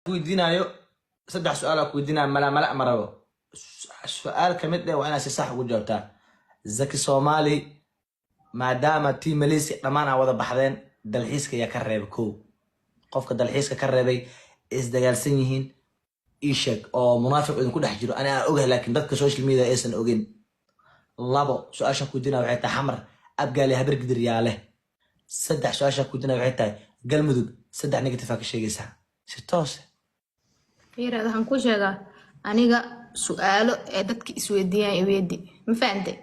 كويدينايو صدق سؤال كويدينا ملا مرابو سؤال كمدة وأنا صح وجاوبتها زكي صومالي ما دام تي ماليسي دمانا ودا بحدين دلحيسك يا كريب كو قفك دلحيسك كريبي isdagaalsan yihiin ii sheeg oo munaafiq idinku dhex jiro anaa ogahay laakiin dadka social media aysan ogin labo su-aasha ku dinaa waxay tahay xamar abgaali habar gidir yaa leh saddex su-aasha ku dinaa waxay tahay galmudug saddex negative ka sheegaysaa si toos fiirada waxaan ku sheegaa aniga su'aalo ee dadka isweydiiyaan iweedi ma fahamtay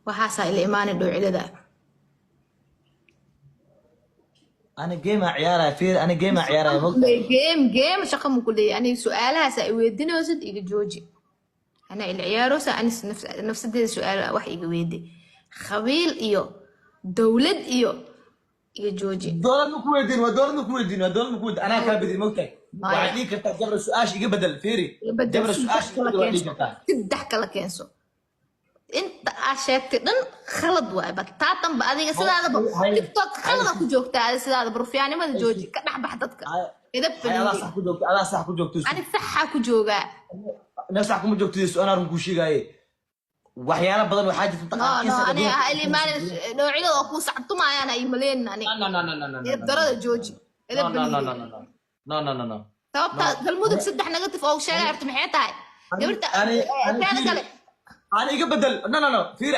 waxaasaa ila imaanay dhowcilada أنا جيم عيارة فير أنا جيم عيارة جيم شقة مكلية يعني سؤالها سأوديني وسد إيجي جوجي أنا العيار وسا أنا نفس ده سؤال واحد إيجي ويدي خبيل إيو دولد إيو إيجي جوجي دولة مكويدين ودولة مكويدين أنا كابدي موتى وعليك أنت جبر السؤال إيجي بدل فيري جبر السؤال إيجي بدل تضحك لك ينسو انت عشان خلط وايبك تاتم باديga sidaada TikTok khalad ku joogtaa sidaada barfiyaanimada jooji ka dhax baxdadka idab ala sax ku joogto ani saxa ku jooga ana sax kuma joogto su'aal aan ku sheegay waxyaalo badan waxa jirta taqaankiisa ani ali maal noocyada oo ku sactumayaan ay maleen ani darada jooji idab no sababta galmudug saddex negative oo sheegay arta maxay tahay gabarta taada kale أنا إيجا بدل no فير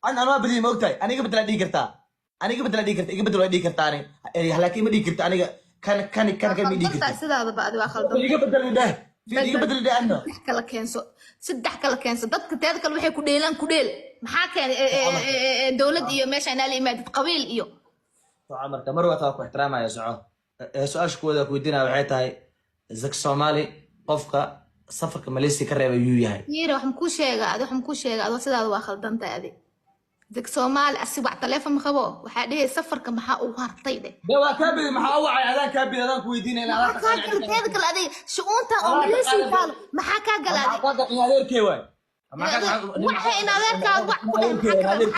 أنا ما بدي موتاي أنا إيجا بدل أدي كرتا أنا إيجا بدل أدي كرتا إيجا بدل أدي كرتا أنا هلاكي ما دي كرتا أنا كان مدي كرتا سيدا هذا بعد واخر إيجا بدل ده فير إيجا بدل ده أنا كلا كينسو سدح كلا كينسو دتك تياد كلا وحي كوديلان كوديل maxaa keen dawlad iyo meesha inaa la imaadid qabiil iyo عمر تمر وتاكو احترام يا سعود سؤال شكودا كويدينا waxay tahay zak Soomaali qofka safarka Malaysia ka reebay yuu yahay yiri waxaan ku sheegaa adoo sidaada waa khaldantahay adi dak Soomaali asibac telefoon ma qabo waxa dhigay safarka maxaa uu hartay waa ka bidi maxaa wacay adaan ka bidi adaan ku weydiinay ilaa aad ka kala adi shuunta oo Malaysia taal maxaa ka galaaday adeerkay waay waxa in adeerka wax ku dhahay